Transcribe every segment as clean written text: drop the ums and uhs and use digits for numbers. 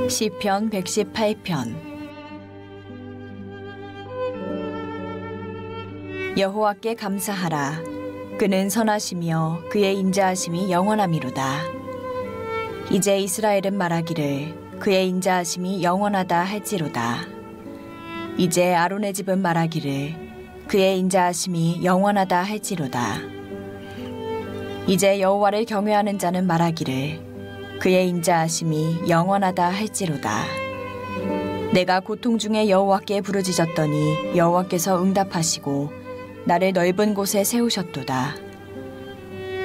시편 118편. 여호와께 감사하라. 그는 선하시며 그의 인자하심이 영원함이로다. 이제 이스라엘은 말하기를 그의 인자하심이 영원하다 할지로다. 이제 아론의 집은 말하기를 그의 인자하심이 영원하다 할지로다. 이제 여호와를 경외하는 자는 말하기를 그의 인자하심이 영원하다 할지로다. 내가 고통 중에 여호와께 부르짖었더니 여호와께서 응답하시고 나를 넓은 곳에 세우셨도다.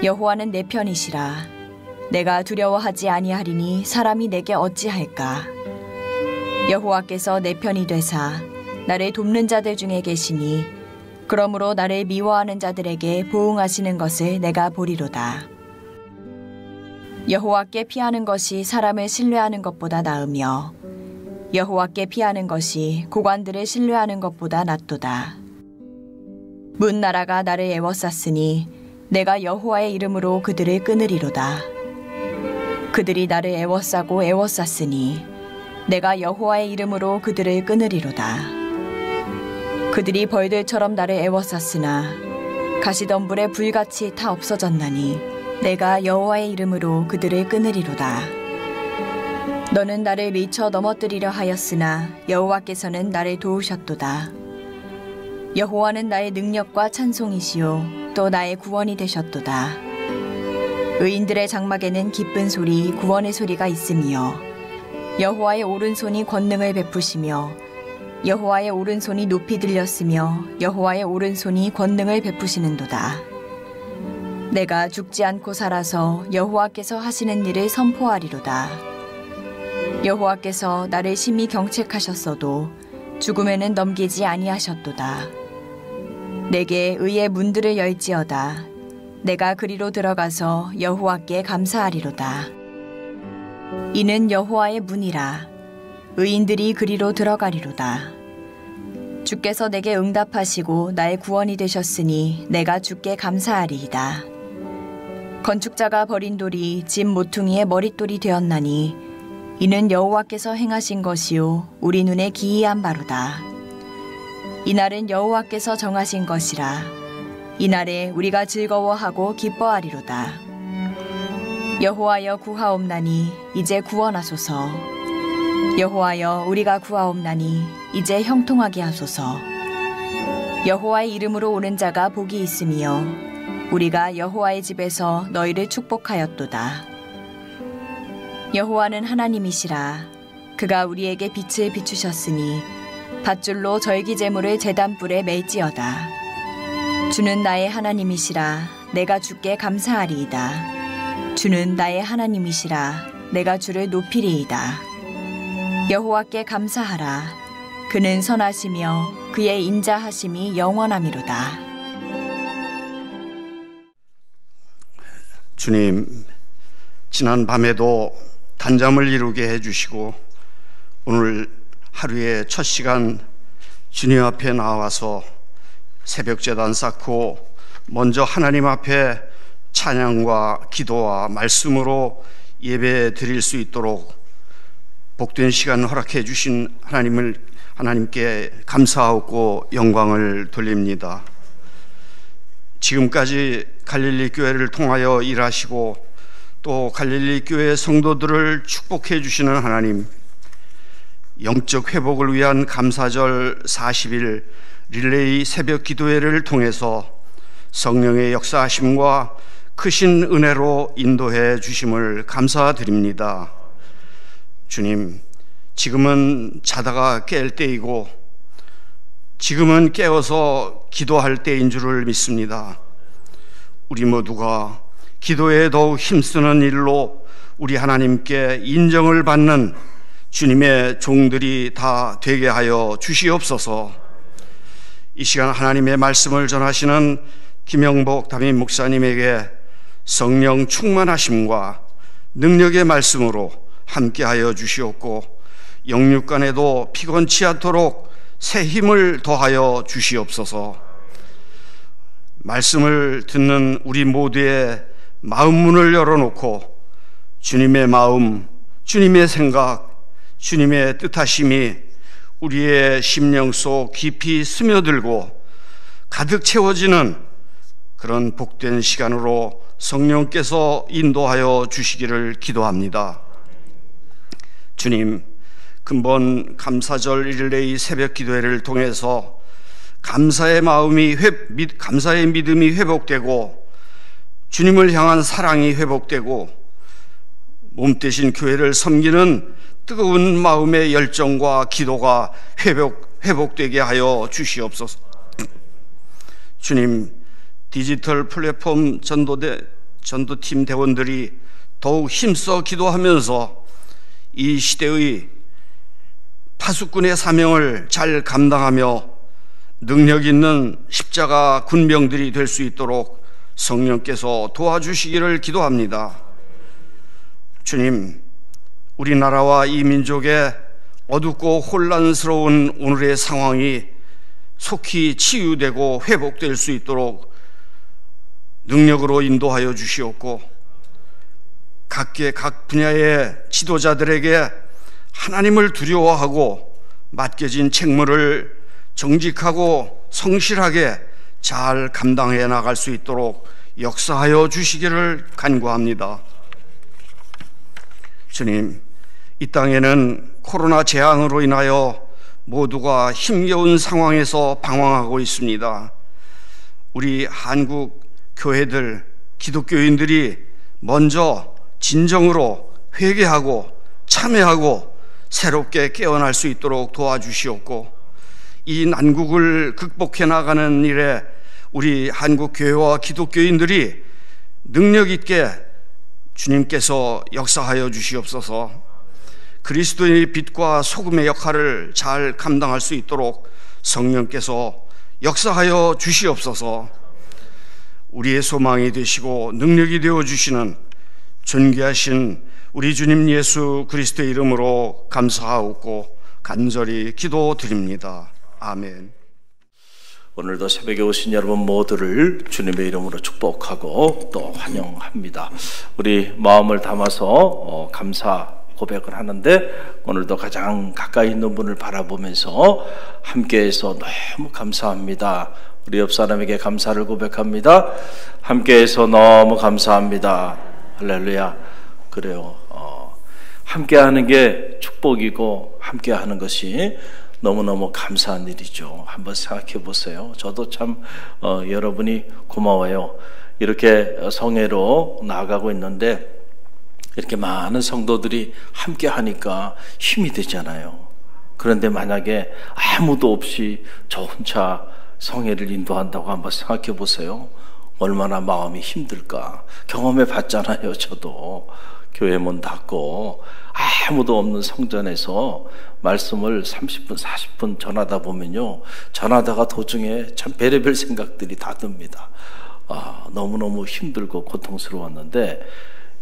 여호와는 내 편이시라. 내가 두려워하지 아니하리니 사람이 내게 어찌할까. 여호와께서 내 편이 되사 나를 돕는 자들 중에 계시니 그러므로 나를 미워하는 자들에게 보응하시는 것을 내가 보리로다. 여호와께 피하는 것이 사람을 신뢰하는 것보다 나으며 여호와께 피하는 것이 고관들을 신뢰하는 것보다 낫도다. 문 나라가 나를 애워쌌으니 내가 여호와의 이름으로 그들을 끊으리로다. 그들이 나를 애워싸고 애워쌌으니 내가 여호와의 이름으로 그들을 끊으리로다. 그들이 벌들처럼 나를 애워쌌으나 가시덤불에 불같이 타 없어졌나니 내가 여호와의 이름으로 그들을 끊으리로다. 너는 나를 밀쳐 넘어뜨리려 하였으나 여호와께서는 나를 도우셨도다. 여호와는 나의 능력과 찬송이시요 또 나의 구원이 되셨도다. 의인들의 장막에는 기쁜 소리 구원의 소리가 있으며 여호와의 오른손이 권능을 베푸시며 여호와의 오른손이 높이 들렸으며 여호와의 오른손이 권능을 베푸시는도다. 내가 죽지 않고 살아서 여호와께서 하시는 일을 선포하리로다. 여호와께서 나를 심히 경책하셨어도 죽음에는 넘기지 아니하셨도다. 내게 의의 문들을 열지어다. 내가 그리로 들어가서 여호와께 감사하리로다. 이는 여호와의 문이라. 의인들이 그리로 들어가리로다. 주께서 내게 응답하시고 나의 구원이 되셨으니 내가 주께 감사하리이다. 건축자가 버린 돌이 집 모퉁이의 머릿돌이 되었나니 이는 여호와께서 행하신 것이요 우리 눈에 기이한 바로다. 이날은 여호와께서 정하신 것이라. 이날에 우리가 즐거워하고 기뻐하리로다. 여호와여 구하옵나니 이제 구원하소서. 여호와여 우리가 구하옵나니 이제 형통하게 하소서. 여호와의 이름으로 오는 자가 복이 있으며 우리가 여호와의 집에서 너희를 축복하였도다. 여호와는 하나님이시라. 그가 우리에게 빛을 비추셨으니 밧줄로 절기제물을 제단불에 맬지어다. 주는 나의 하나님이시라. 내가 주께 감사하리이다. 주는 나의 하나님이시라. 내가 주를 높이리이다. 여호와께 감사하라. 그는 선하시며 그의 인자하심이 영원함이로다. 주님, 지난 밤에도 단잠을 이루게 해주시고 오늘 하루의 첫 시간 주님 앞에 나와서 새벽제단 쌓고 먼저 하나님 앞에 찬양과 기도와 말씀으로 예배 드릴 수 있도록 복된 시간 허락해 주신 하나님께 감사하고 영광을 돌립니다. 지금까지 갈릴리 교회를 통하여 일하시고 또 갈릴리 교회 성도들을 축복해 주시는 하나님, 영적 회복을 위한 감사절 40일 릴레이 새벽 기도회를 통해서 성령의 역사하심과 크신 은혜로 인도해 주심을 감사드립니다. 주님, 지금은 자다가 깰 때이고 지금은 깨어서 기도할 때인 줄을 믿습니다. 우리 모두가 기도에 더욱 힘쓰는 일로 우리 하나님께 인정을 받는 주님의 종들이 다 되게 하여 주시옵소서. 이 시간 하나님의 말씀을 전하시는 김영복 담임 목사님에게 성령 충만하심과 능력의 말씀으로 함께하여 주시옵고 영육간에도 피곤치 않도록 새 힘을 더하여 주시옵소서. 말씀을 듣는 우리 모두의 마음 문을 열어놓고 주님의 마음, 주님의 생각, 주님의 뜻하심이 우리의 심령 속 깊이 스며들고 가득 채워지는 그런 복된 시간으로 성령께서 인도하여 주시기를 기도합니다. 주님, 근본 감사절 릴레이 새벽 기도회를 통해서 감사의 믿음이 회복되고 주님을 향한 사랑이 회복되고 몸 대신 교회를 섬기는 뜨거운 마음의 열정과 기도가 회복되게 하여 주시옵소서. 주님, 디지털 플랫폼 전도팀 대원들이 더욱 힘써 기도하면서 이 시대의 파수꾼의 사명을 잘 감당하며 능력 있는 십자가 군병들이 될 수 있도록 성령께서 도와주시기를 기도합니다. 주님, 우리나라와 이 민족의 어둡고 혼란스러운 오늘의 상황이 속히 치유되고 회복될 수 있도록 능력으로 인도하여 주시옵고, 각 분야의 지도자들에게 하나님을 두려워하고 맡겨진 책무를 정직하고 성실하게 잘 감당해 나갈 수 있도록 역사하여 주시기를 간구합니다. 주님, 이 땅에는 코로나 재앙으로 인하여 모두가 힘겨운 상황에서 방황하고 있습니다. 우리 한국 교회들, 기독교인들이 먼저 진정으로 회개하고 참회하고 새롭게 깨어날 수 있도록 도와주시옵고, 이 난국을 극복해 나가는 일에 우리 한국 교회와 기독교인들이 능력 있게 주님께서 역사하여 주시옵소서. 그리스도의 빛과 소금의 역할을 잘 감당할 수 있도록 성령께서 역사하여 주시옵소서. 우리의 소망이 되시고 능력이 되어 주시는 존귀하신 우리 주님 예수 그리스도의 이름으로 감사하옵고 간절히 기도드립니다. 아멘. 오늘도 새벽에 오신 여러분 모두를 주님의 이름으로 축복하고 또 환영합니다. 우리 마음을 담아서 감사 고백을 하는데, 오늘도 가장 가까이 있는 분을 바라보면서 함께해서 너무 감사합니다. 우리 옆 사람에게 감사를 고백합니다. 함께해서 너무 감사합니다. 할렐루야. 그래요. 함께하는 게 축복이고 함께하는 것이 너무너무 감사한 일이죠. 한번 생각해 보세요. 저도 참 여러분이 고마워요. 이렇게 성회로 나아가고 있는데 이렇게 많은 성도들이 함께 하니까 힘이 되잖아요. 그런데 만약에 아무도 없이 저 혼자 성회를 인도한다고 한번 생각해 보세요. 얼마나 마음이 힘들까. 경험해 봤잖아요. 저도 교회 문 닫고 아무도 없는 성전에서 말씀을 30분 40분 전하다 보면요, 전하다가 도중에 참 별의별 생각들이 다 듭니다. 너무너무 힘들고 고통스러웠는데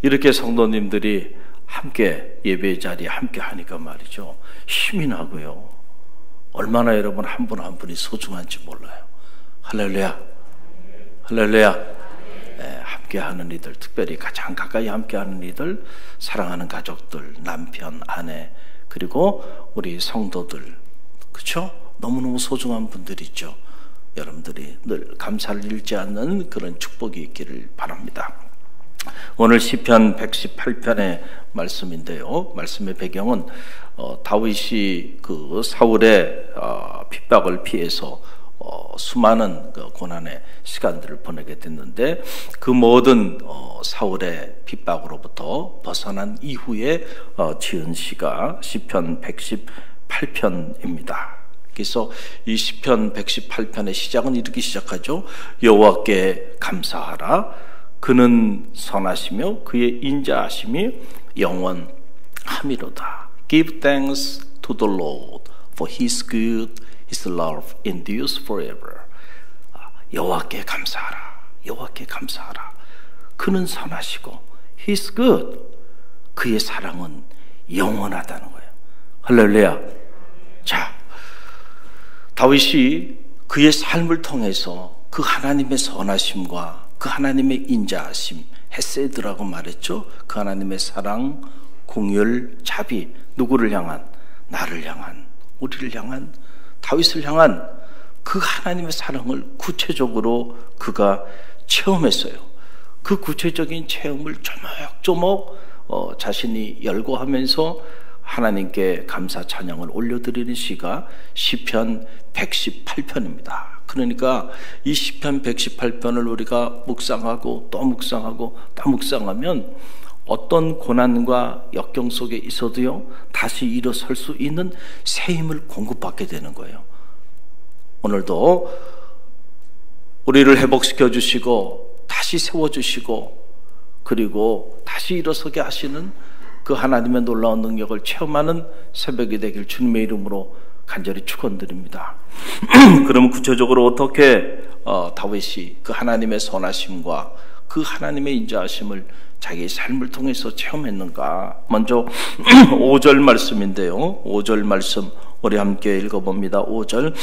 이렇게 성도님들이 함께 예배의 자리에 함께 하니까 말이죠, 힘이 나고요, 얼마나 여러분 한 분 한 분이 소중한지 몰라요. 할렐루야. 할렐루야. 함께하는 이들, 특별히 가장 가까이 함께하는 이들, 사랑하는 가족들, 남편, 아내, 그리고 우리 성도들, 그렇죠? 너무너무 소중한 분들이죠. 여러분들이 늘 감사를 잃지 않는 그런 축복이 있기를 바랍니다. 오늘 시편 118편의 말씀인데요, 말씀의 배경은 다윗이 그 사울의 핍박을 피해서 수많은 고난의 시간들을 보내게 됐는데, 그 모든 사울의 핍박으로부터 벗어난 이후에 지은 시가 시편 118편입니다. 그래서 이 시편 118편의 시작은 이렇게 시작하죠. 여호와께 감사하라. 그는 선하시며 그의 인자하심이 영원함이로다. Give thanks to the Lord, for His good, His love endures forever. 여호와께 감사하라. 여호와께 감사하라. 그는 선하시고 He's good. 그의 사랑은 영원하다는 거예요. 할렐루야. 자, 다윗이 그의 삶을 통해서 그 하나님의 선하심과 그 하나님의 인자하심, 헤세드라고 말했죠. 그 하나님의 사랑, 공의를 자비, 누구를 향한? 나를 향한, 우리를 향한, 다윗을 향한 그 하나님의 사랑을 구체적으로 그가 체험했어요. 그 구체적인 체험을 조목조목 자신이 열거하면서 하나님께 감사 찬양을 올려드리는 시가 시편 118편입니다. 그러니까 이 시편 118편을 우리가 묵상하고 또 묵상하고 또 묵상하면 어떤 고난과 역경 속에 있어도요, 다시 일어설 수 있는 새 힘을 공급받게 되는 거예요. 오늘도 우리를 회복시켜 주시고 다시 세워주시고 그리고 다시 일어서게 하시는 그 하나님의 놀라운 능력을 체험하는 새벽이 되길 주님의 이름으로 간절히 축원드립니다. 그럼 구체적으로 어떻게 다윗이 그 하나님의 선하심과 그 하나님의 인자하심을 자기의 삶을 통해서 체험했는가? 먼저 5절 말씀인데요. 5절 말씀 우리 함께 읽어봅니다. 5절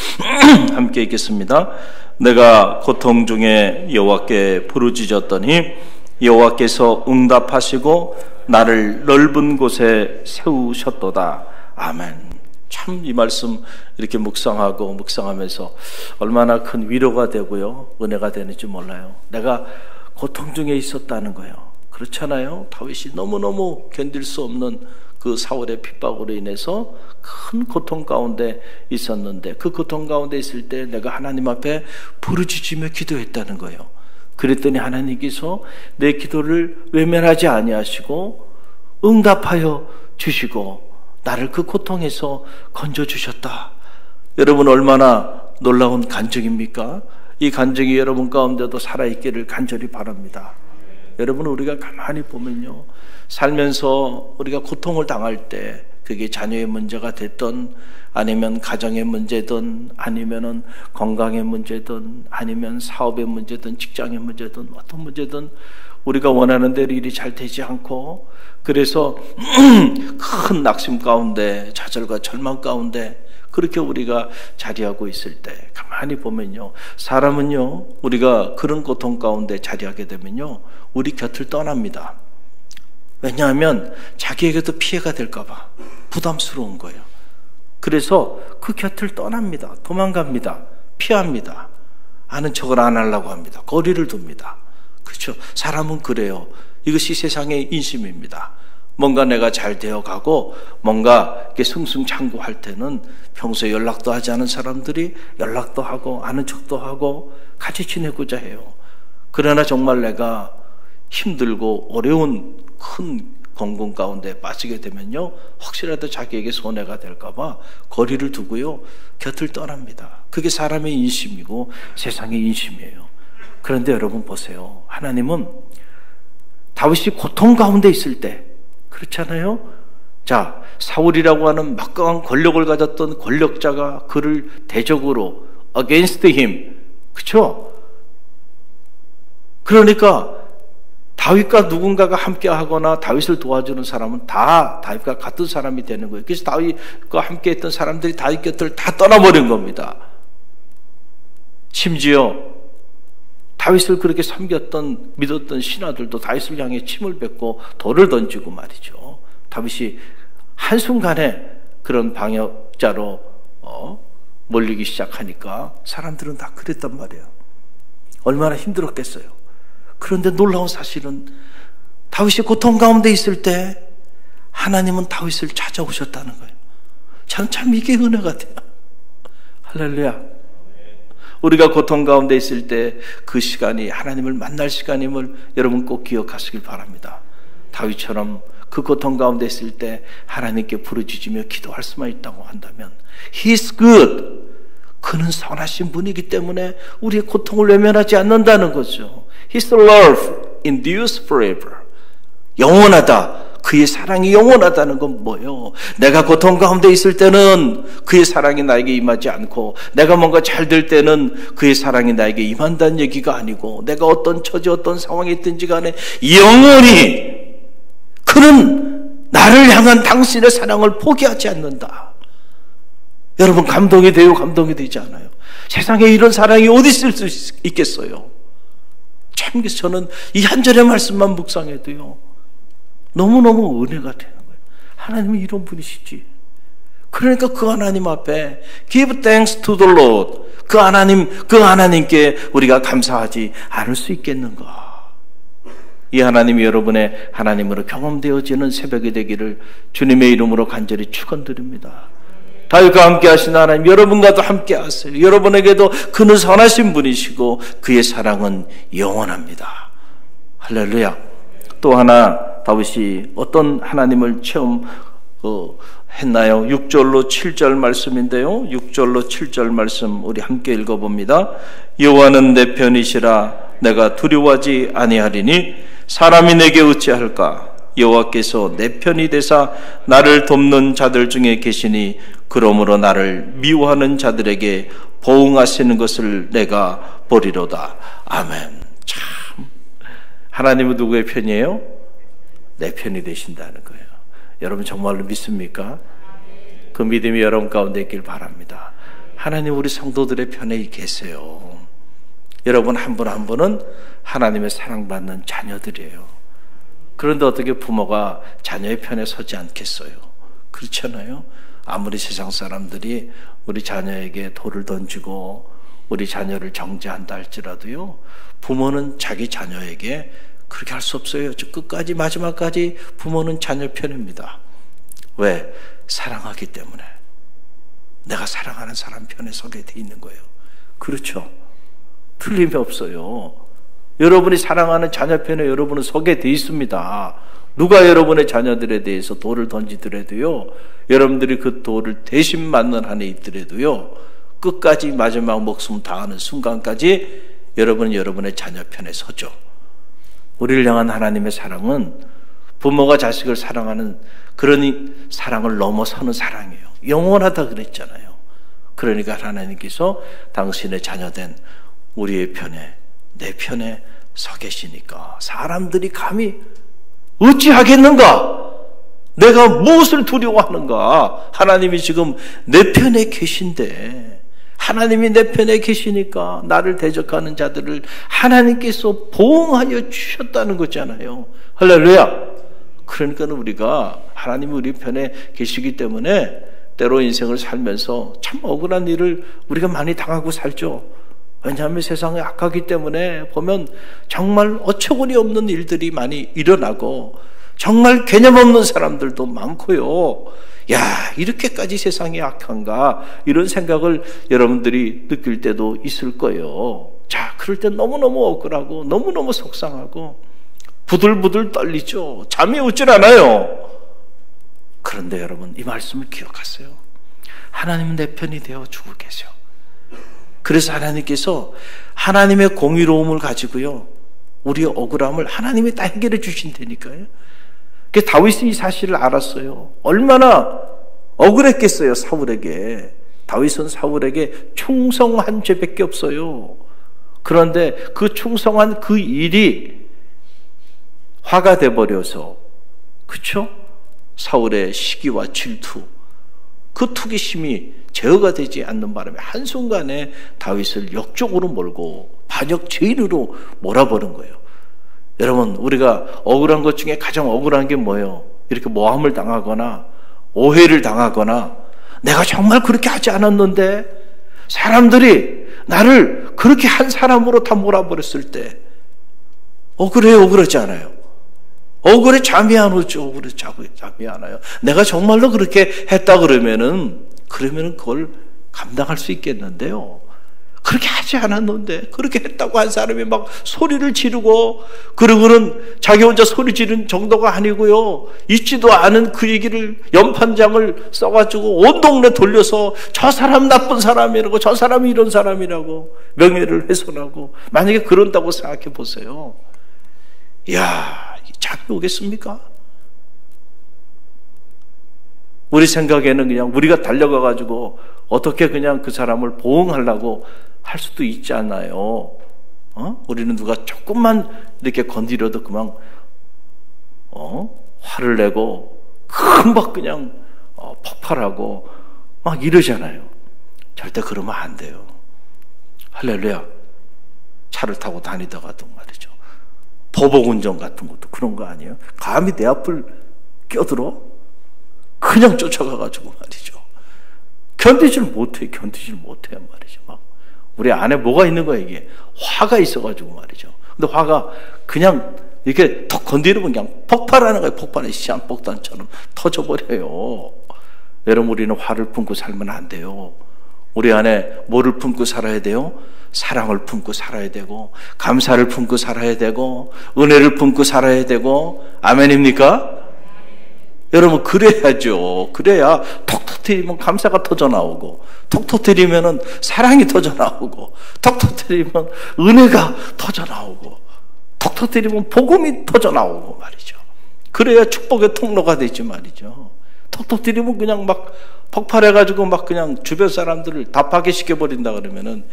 함께 읽겠습니다. 내가 고통 중에 여호와께 부르짖었더니 여호와께서 응답하시고 나를 넓은 곳에 세우셨도다. 아멘. 참 이 말씀 이렇게 묵상하면서 얼마나 큰 위로가 되고요, 은혜가 되는지 몰라요. 내가 고통 중에 있었다는 거예요. 그렇잖아요. 다윗이 너무너무 견딜 수 없는 그 사울의 핍박으로 인해서 큰 고통 가운데 있었는데, 그 고통 가운데 있을 때 내가 하나님 앞에 부르짖으며 기도했다는 거예요. 그랬더니 하나님께서 내 기도를 외면하지 아니하시고 응답하여 주시고 나를 그 고통에서 건져주셨다. 여러분, 얼마나 놀라운 간증입니까? 이 간증이 여러분 가운데도 살아있기를 간절히 바랍니다. 여러분, 우리가 가만히 보면요, 살면서 우리가 고통을 당할 때 그게 자녀의 문제가 됐든 아니면 가정의 문제든 아니면은 건강의 문제든 아니면 사업의 문제든 직장의 문제든 어떤 문제든 우리가 원하는 대로 일이 잘 되지 않고 그래서 큰 낙심 가운데 좌절과 절망 가운데 그렇게 우리가 자리하고 있을 때 가만히 보면요, 사람은요, 우리가 그런 고통 가운데 자리하게 되면요, 우리 곁을 떠납니다. 왜냐하면 자기에게도 피해가 될까 봐 부담스러운 거예요. 그래서 그 곁을 떠납니다. 도망갑니다. 피합니다. 아는 척을 안 하려고 합니다. 거리를 둡니다. 그렇죠? 사람은 그래요. 이것이 세상의 인심입니다. 뭔가 내가 잘 되어가고 뭔가 이렇게 승승장구할 때는 평소에 연락도 하지 않은 사람들이 연락도 하고 아는 척도 하고 같이 지내고자 해요. 그러나 정말 내가 힘들고 어려운 큰 공공 가운데 빠지게 되면요, 혹시라도 자기에게 손해가 될까봐 거리를 두고요, 곁을 떠납니다. 그게 사람의 인심이고 세상의 인심이에요. 그런데 여러분 보세요. 하나님은 다윗이 고통 가운데 있을 때, 그렇잖아요. 자, 사울이라고 하는 막강한 권력을 가졌던 권력자가 그를 대적으로 against him, 그렇죠? 그러니까 다윗과 누군가가 함께 하거나 다윗을 도와주는 사람은 다 다윗과 같은 사람이 되는 거예요. 그래서 다윗과 함께 했던 사람들이 다윗 곁을 다 떠나버린 겁니다. 심지어 다윗을 그렇게 섬겼던, 믿었던 신하들도 다윗을 향해 침을 뱉고 돌을 던지고 말이죠. 다윗이 한순간에 그런 방역자로 몰리기 시작하니까 사람들은 다 그랬단 말이에요. 얼마나 힘들었겠어요. 그런데 놀라운 사실은 다윗이 고통 가운데 있을 때 하나님은 다윗을 찾아오셨다는 거예요. 저는 참 이게 은혜가 돼요. 할렐루야. 우리가 고통 가운데 있을 때 그 시간이 하나님을 만날 시간임을 여러분 꼭 기억하시길 바랍니다. 다윗처럼 그 고통 가운데 있을 때 하나님께 부르짖으며 기도할 수만 있다고 한다면 He is good. 그는 선하신 분이기 때문에 우리의 고통을 외면하지 않는다는 거죠. His love endures forever. 영원하다. 그의 사랑이 영원하다는 건 뭐예요? 내가 고통 가운데 있을 때는 그의 사랑이 나에게 임하지 않고 내가 뭔가 잘 될 때는 그의 사랑이 나에게 임한다는 얘기가 아니고 내가 어떤 처지 어떤 상황에 있든지 간에 영원히 그는 나를 향한 당신의 사랑을 포기하지 않는다. 여러분 감동이 돼요? 감동이 되지 않아요? 세상에 이런 사랑이 어디 있을 수 있겠어요? 참 저는 이 한 절의 말씀만 묵상해도요 너무너무 은혜가 되는 거예요. 하나님은 이런 분이시지. 그러니까 그 하나님 앞에 give thanks to the Lord. 그 하나님께 우리가 감사하지 않을 수 있겠는가? 이 하나님이 여러분의 하나님으로 경험되어지는 새벽이 되기를 주님의 이름으로 간절히 축원드립니다. 다윗과 함께 하신 하나님, 여러분과도 함께 하세요. 여러분에게도 그는 선하신 분이시고 그의 사랑은 영원합니다. 할렐루야. 또 하나 다윗이 어떤 하나님을 했나요? 6절로 7절 말씀인데요. 6절로 7절 말씀 우리 함께 읽어봅니다. 여호와는 내 편이시라 내가 두려워하지 아니하리니 사람이 내게 어찌할까? 여호와께서 내 편이 되사 나를 돕는 자들 중에 계시니 그러므로 나를 미워하는 자들에게 보응하시는 것을 내가 보리로다. 아멘. 참, 하나님은 누구의 편이에요? 내 편이 되신다는 거예요. 여러분 정말로 믿습니까? 그 믿음이 여러분 가운데 있길 바랍니다. 하나님 우리 성도들의 편에 계세요. 여러분 한 분 한 분은 하나님의 사랑받는 자녀들이에요. 그런데 어떻게 부모가 자녀의 편에 서지 않겠어요? 그렇잖아요. 아무리 세상 사람들이 우리 자녀에게 돌을 던지고 우리 자녀를 정죄한다 할지라도요, 부모는 자기 자녀에게 그렇게 할 수 없어요. 끝까지 마지막까지 부모는 자녀 편입니다. 왜? 사랑하기 때문에. 내가 사랑하는 사람 편에 서게 돼 있는 거예요. 그렇죠? 틀림이 없어요. 여러분이 사랑하는 자녀 편에 여러분은 서게 돼 있습니다. 누가 여러분의 자녀들에 대해서 돌을 던지더라도요, 여러분들이 그 돌을 대신 맞는 한에 있더라도요, 끝까지 마지막 목숨 다하는 순간까지 여러분은 여러분의 자녀 편에 서죠. 우리를 향한 하나님의 사랑은 부모가 자식을 사랑하는 그런 사랑을 넘어서는 사랑이에요. 영원하다 그랬잖아요. 그러니까 하나님께서 당신의 자녀된 우리의 편에, 내 편에 서 계시니까 사람들이 감히 어찌하겠는가? 내가 무엇을 두려워하는가? 하나님이 지금 내 편에 계신데, 하나님이 내 편에 계시니까 나를 대적하는 자들을 하나님께서 보응하여 주셨다는 거잖아요. 할렐루야. 그러니까 우리가 하나님이 우리 편에 계시기 때문에 때로 인생을 살면서 참 억울한 일을 우리가 많이 당하고 살죠. 왜냐하면 세상이 악하기 때문에 보면 정말 어처구니 없는 일들이 많이 일어나고 정말 개념 없는 사람들도 많고요. 야, 이렇게까지 세상이 악한가? 이런 생각을 여러분들이 느낄 때도 있을 거예요. 자, 그럴 때 너무너무 억울하고 너무너무 속상하고 부들부들 떨리죠. 잠이 오질 않아요. 그런데 여러분 이 말씀을 기억하세요. 하나님은 내 편이 되어주고 계셔. 그래서 하나님께서 하나님의 공의로움을 가지고요, 우리의 억울함을 하나님이 다 해결해 주신다니까요. 다윗이 이 사실을 알았어요. 얼마나 억울했겠어요, 사울에게. 다윗은 사울에게 충성한 죄밖에 없어요. 그런데 그 충성한 그 일이 화가 돼버려서, 그쵸? 사울의 시기와 질투, 그 투기심이 제어가 되지 않는 바람에 한순간에 다윗을 역적으로 몰고 반역 죄인으로 몰아버린 거예요. 여러분, 우리가 억울한 것 중에 가장 억울한 게 뭐예요? 이렇게 모함을 당하거나 오해를 당하거나 내가 정말 그렇게 하지 않았는데 사람들이 나를 그렇게 한 사람으로 다 몰아버렸을 때 억울해요, 억울하지 않아요? 억울해 잠이 안 오죠. 억울해 잠이 안 와요. 내가 정말로 그렇게 했다 그러면은 그걸 감당할 수 있겠는데요. 그렇게 하지 않았는데 그렇게 했다고 한 사람이 막 소리를 지르고, 그러고는 자기 혼자 소리 지른 정도가 아니고요, 있지도 않은 그 얘기를 연판장을 써가지고 온 동네 돌려서 저 사람 나쁜 사람이라고, 저 사람이 이런 사람이라고 명예를 훼손하고, 만약에 그런다고 생각해 보세요. 이야, 잠이 오겠습니까? 우리 생각에는 그냥 우리가 달려가가지고 어떻게 그냥 그 사람을 보응하려고 할 수도 있지 않나요? 우리는 누가 조금만 이렇게 건드려도 그만 화를 내고 금방 그냥 폭발하고 막 이러잖아요. 절대 그러면 안 돼요. 할렐루야. 차를 타고 다니다가도 말이죠, 보복운전 같은 것도 그런 거 아니에요? 감히 내 앞을 껴들어? 그냥 쫓아가가지고 말이죠. 견디질 못해 말이죠. 막 우리 안에 뭐가 있는 거야, 이게. 화가 있어가지고 말이죠. 근데 화가 그냥 이렇게 턱 건드리면 그냥 폭발하는 거예요. 폭발이 시한폭탄처럼 터져버려요. 여러분, 우리는 화를 품고 살면 안 돼요. 우리 안에 뭐를 품고 살아야 돼요? 사랑을 품고 살아야 되고, 감사를 품고 살아야 되고, 은혜를 품고 살아야 되고. 아멘입니까? 여러분, 그래야죠. 그래야 톡 터뜨리면 감사가 터져 나오고, 톡 터뜨리면 사랑이 터져 나오고, 톡 터뜨리면 은혜가 터져 나오고, 톡 터뜨리면 복음이 터져 나오고 말이죠. 그래야 축복의 통로가 되지 말이죠. 톡 터뜨리면 그냥 막 폭발해가지고 막 그냥 주변 사람들을 다 파괴시켜버린다 그러면은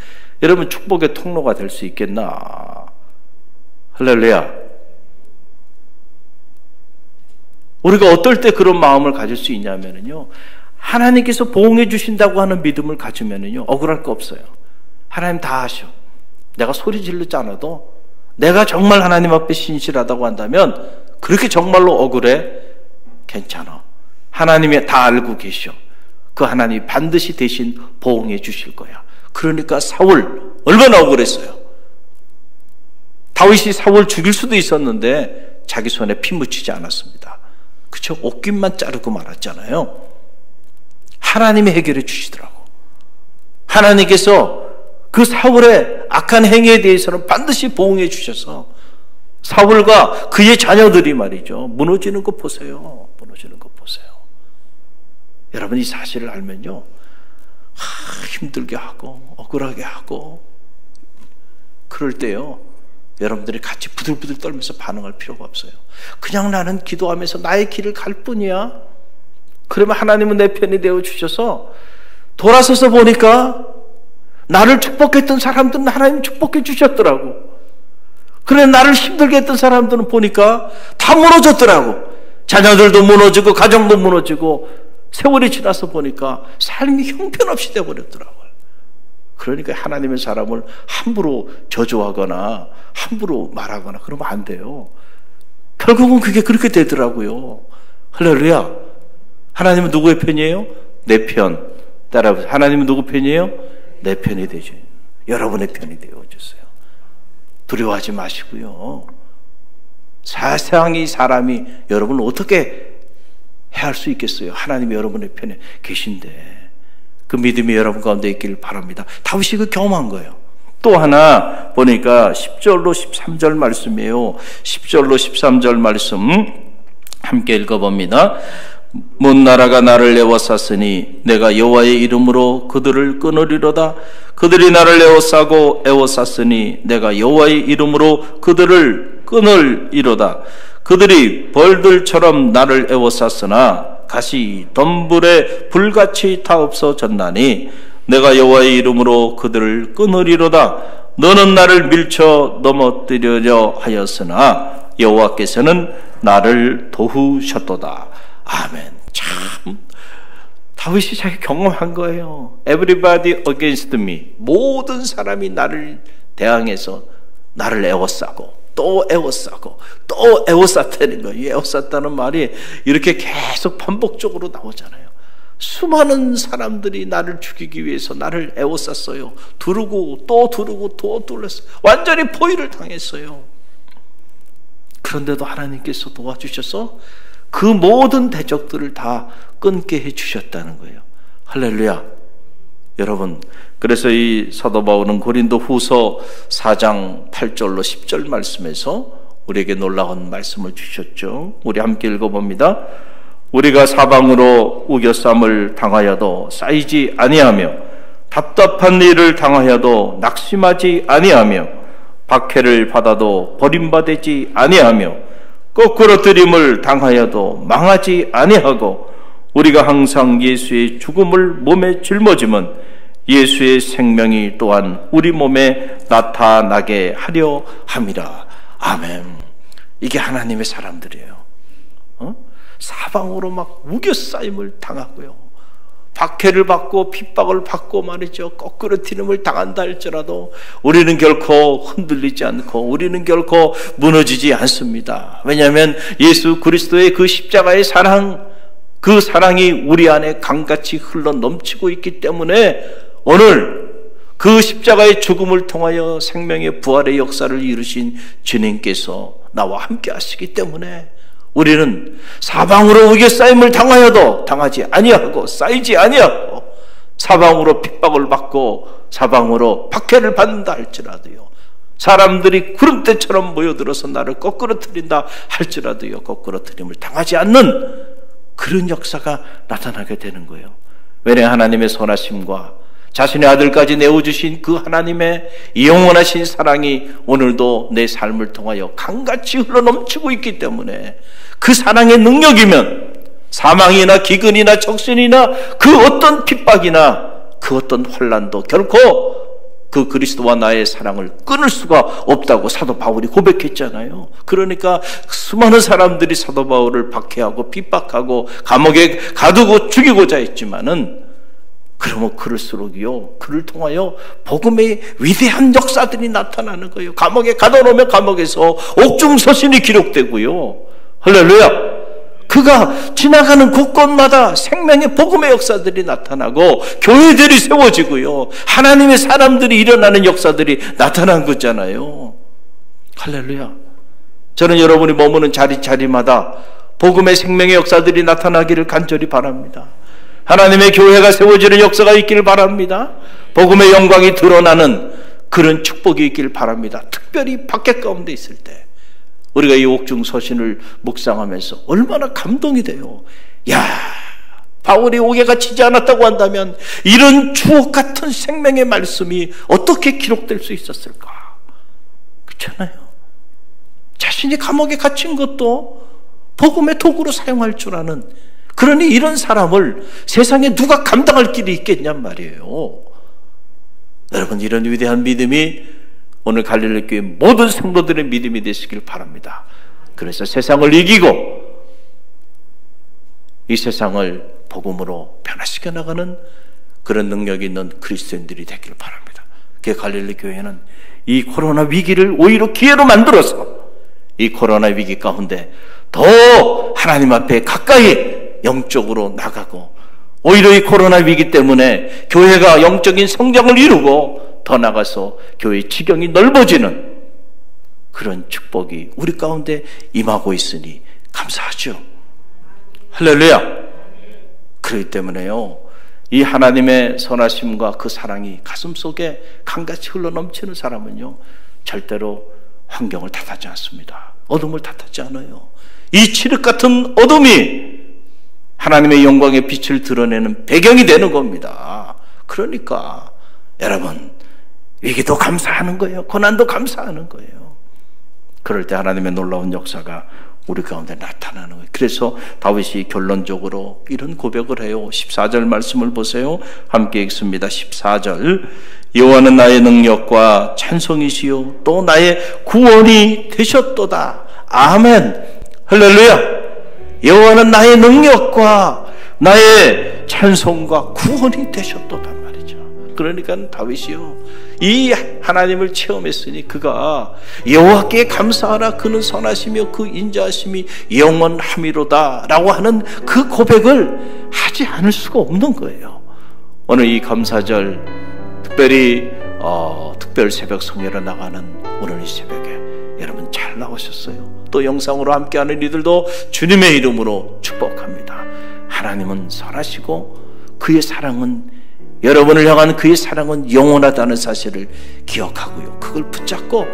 여러분, 축복의 통로가 될 수 있겠나? 할렐루야. 우리가 어떨 때 그런 마음을 가질 수 있냐면요, 하나님께서 보응해 주신다고 하는 믿음을 가지면요, 억울할 거 없어요. 하나님 다 하셔. 내가 소리 지르지 않아도 내가 정말 하나님 앞에 신실하다고 한다면, 그렇게 정말로 억울해? 괜찮아. 하나님이 다 알고 계셔. 그 하나님이 반드시 대신 보응해 주실 거야. 그러니까 사울 얼마나 억울했어요. 다윗이 사울 죽일 수도 있었는데 자기 손에 피 묻히지 않았습니다. 그쵸? 옷깃만 자르고 말았잖아요. 하나님이 해결해 주시더라고. 하나님께서 그 사울의 악한 행위에 대해서는 반드시 보응해 주셔서 사울과 그의 자녀들이 말이죠, 무너지는 거 보세요. 무너지는 거 보세요. 여러분, 이 사실을 알면요, 힘들게 하고 억울하게 하고 그럴 때요, 여러분들이 같이 부들부들 떨면서 반응할 필요가 없어요. 그냥 나는 기도하면서 나의 길을 갈 뿐이야. 그러면 하나님은 내 편이 되어주셔서 돌아서서 보니까 나를 축복했던 사람들은 하나님 축복해 주셨더라고. 그래, 나를 힘들게 했던 사람들은 보니까 다 무너졌더라고. 자녀들도 무너지고 가정도 무너지고 세월이 지나서 보니까 삶이 형편없이 되어버렸더라고요. 그러니까 하나님의 사람을 함부로 저주하거나 함부로 말하거나 그러면 안 돼요. 결국은 그게 그렇게 되더라고요. 할렐루야. 하나님은 누구의 편이에요? 내 편. 따라해보세요. 하나님은 누구 편이에요? 내 편이 되죠. 여러분의 편이 되어주세요. 두려워하지 마시고요. 세상이 사람이 여러분을 어떻게 해할 수 있겠어요? 하나님이 여러분의 편에 계신데 그 믿음이 여러분 가운데 있기를 바랍니다. 다윗이 그 경험한 거예요. 또 하나 보니까 10절로 13절 말씀이에요. 10절로 13절 말씀 함께 읽어봅니다. 먼 나라가 나를 애워쌌으니 내가 여호와의 이름으로 그들을 끊으리로다. 그들이 나를 애워싸고 애워쌌으니 내가 여호와의 이름으로 그들을 끊으리로다. 그들이 벌들처럼 나를 애워쌌으나 가시 덤불에 불같이 타 없어졌나니 내가 여호와의 이름으로 그들을 끊으리로다. 너는 나를 밀쳐 넘어뜨리려 하였으나 여호와께서는 나를 도우셨도다. 아멘. 참 다윗이 자기 경험한 거예요. Everybody against me. 모든 사람이 나를 대항해서 나를 애워싸고 또 애워싸고 또 애워쌌다는 거예요. 애워쌌다는 말이 이렇게 계속 반복적으로 나오잖아요. 수많은 사람들이 나를 죽이기 위해서 나를 애워쌌어요. 두르고 또 두르고 또 둘렀어요. 완전히 포위를 당했어요. 그런데도 하나님께서 도와주셔서 그 모든 대적들을 다 끊게 해주셨다는 거예요. 할렐루야. 여러분, 그래서 이 사도 바울은 고린도 후서 4장 8절로 10절 말씀에서 우리에게 놀라운 말씀을 주셨죠. 우리 함께 읽어봅니다. 우리가 사방으로 우겨쌈을 당하여도 쌓이지 아니하며 답답한 일을 당하여도 낙심하지 아니하며 박해를 받아도 버림받지 아니하며 거꾸로 들임을 당하여도 망하지 아니하고 우리가 항상 예수의 죽음을 몸에 짊어지면 예수의 생명이 또한 우리 몸에 나타나게 하려 함이라. 아멘. 이게 하나님의 사람들이에요. 사방으로 막 우겨싸임을 당하고요, 박해를 받고 핍박을 받고 말이죠, 거꾸로 튀김을 당한다 할지라도 우리는 결코 흔들리지 않고 우리는 결코 무너지지 않습니다. 왜냐하면 예수 그리스도의 그 십자가의 사랑, 그 사랑이 우리 안에 강같이 흘러 넘치고 있기 때문에 오늘 그 십자가의 죽음을 통하여 생명의 부활의 역사를 이루신 주님께서 나와 함께 하시기 때문에 우리는 사방으로 우겨싸임을 당하여도 당하지 아니하고 쌓이지 아니하고 사방으로 핍박을 받고 사방으로 박해를 받는다 할지라도요, 사람들이 구름대처럼 모여들어서 나를 거꾸러뜨린다 할지라도요, 거꾸러뜨림을 당하지 않는 그런 역사가 나타나게 되는 거예요. 왜냐, 하나님의 선하심과 자신의 아들까지 내어주신 그 하나님의 영원하신 사랑이 오늘도 내 삶을 통하여 강같이 흘러넘치고 있기 때문에 그 사랑의 능력이면 사망이나 기근이나 적신이나 그 어떤 핍박이나 그 어떤 환난도 결코 그 그리스도와 나의 사랑을 끊을 수가 없다고 사도 바울이 고백했잖아요. 그러니까 수많은 사람들이 사도 바울을 박해하고 핍박하고 감옥에 가두고 죽이고자 했지만은, 그러면 그럴수록요, 그를 통하여 복음의 위대한 역사들이 나타나는 거예요. 감옥에 가둬놓으면 감옥에서 옥중서신이 기록되고요. 할렐루야. 그가 지나가는 곳곳마다 생명의 복음의 역사들이 나타나고 교회들이 세워지고요, 하나님의 사람들이 일어나는 역사들이 나타난 거잖아요. 할렐루야. 저는 여러분이 머무는 자리마다 복음의 생명의 역사들이 나타나기를 간절히 바랍니다. 하나님의 교회가 세워지는 역사가 있기를 바랍니다. 복음의 영광이 드러나는 그런 축복이 있기를 바랍니다. 특별히 박해 가운데 있을 때 우리가 이 옥중서신을 묵상하면서 얼마나 감동이 돼요. 야, 바울이 옥에가 치지 않았다고 한다면 이런 주옥 같은 생명의 말씀이 어떻게 기록될 수 있었을까? 그렇잖아요. 자신이 감옥에 갇힌 것도 복음의 도구로 사용할 줄 아는, 그러니 이런 사람을 세상에 누가 감당할 길이 있겠냔 말이에요. 여러분, 이런 위대한 믿음이 오늘 갈릴리 교회 모든 성도들의 믿음이 되시길 바랍니다. 그래서 세상을 이기고 이 세상을 복음으로 변화시켜 나가는 그런 능력이 있는 그리스도인들이 되기를 바랍니다. 그 갈릴리 교회는 이 코로나 위기를 오히려 기회로 만들어서 이 코로나 위기 가운데 더 하나님 앞에 가까이 영적으로 나가고, 오히려 이 코로나 위기 때문에 교회가 영적인 성장을 이루고 더 나가서 교회의 지경이 넓어지는 그런 축복이 우리 가운데 임하고 있으니 감사하죠. 할렐루야. 그렇기 때문에요, 이 하나님의 선하심과 그 사랑이 가슴속에 강같이 흘러넘치는 사람은요, 절대로 환경을 탓하지 않습니다. 어둠을 탓하지 않아요. 이 칠흑 같은 어둠이 하나님의 영광의 빛을 드러내는 배경이 되는 겁니다. 그러니까 여러분, 위기도 감사하는 거예요. 고난도 감사하는 거예요. 그럴 때 하나님의 놀라운 역사가 우리 가운데 나타나는 거예요. 그래서 다윗이 결론적으로 이런 고백을 해요. 14절 말씀을 보세요. 함께 읽습니다. 14절. 여호와는 나의 능력과 찬송이시요 또 나의 구원이 되셨도다. 아멘. 할렐루야. 여호와는 나의 능력과 나의 찬송과 구원이 되셨도다 말이죠. 그러니까 다윗이요, 이 하나님을 체험했으니 그가 여호와께 감사하라, 그는 선하시며 그 인자하심이 영원함이로다 라고 하는 그 고백을 하지 않을 수가 없는 거예요. 오늘 이 감사절 특별히 특별 새벽 성회로 나가는 오늘 이 새벽에 여러분 잘 나오셨어요. 또 영상으로 함께하는 이들도 주님의 이름으로 축복합니다. 하나님은 선하시고 그의 사랑은, 여러분을 향한 그의 사랑은 영원하다는 사실을 기억하고요, 그걸 붙잡고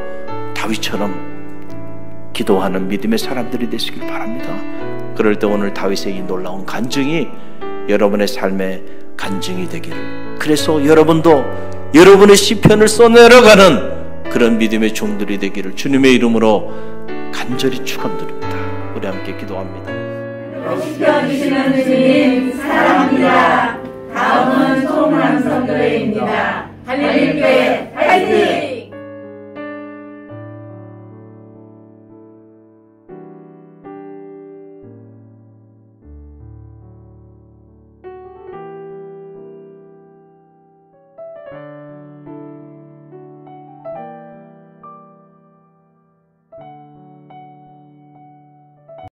다윗처럼 기도하는 믿음의 사람들이 되시길 바랍니다. 그럴 때 오늘 다윗의 이 놀라운 간증이 여러분의 삶의 간증이 되기를, 그래서 여러분도 여러분의 시편을 써내려가는 그런 믿음의 종들이 되기를 주님의 이름으로 간절히 축원드립니다. 우리 함께 기도합니다. 시켜주시는 주님 사랑합니다. 다음은 송남성교회입니다. 할렐루야 화이팅!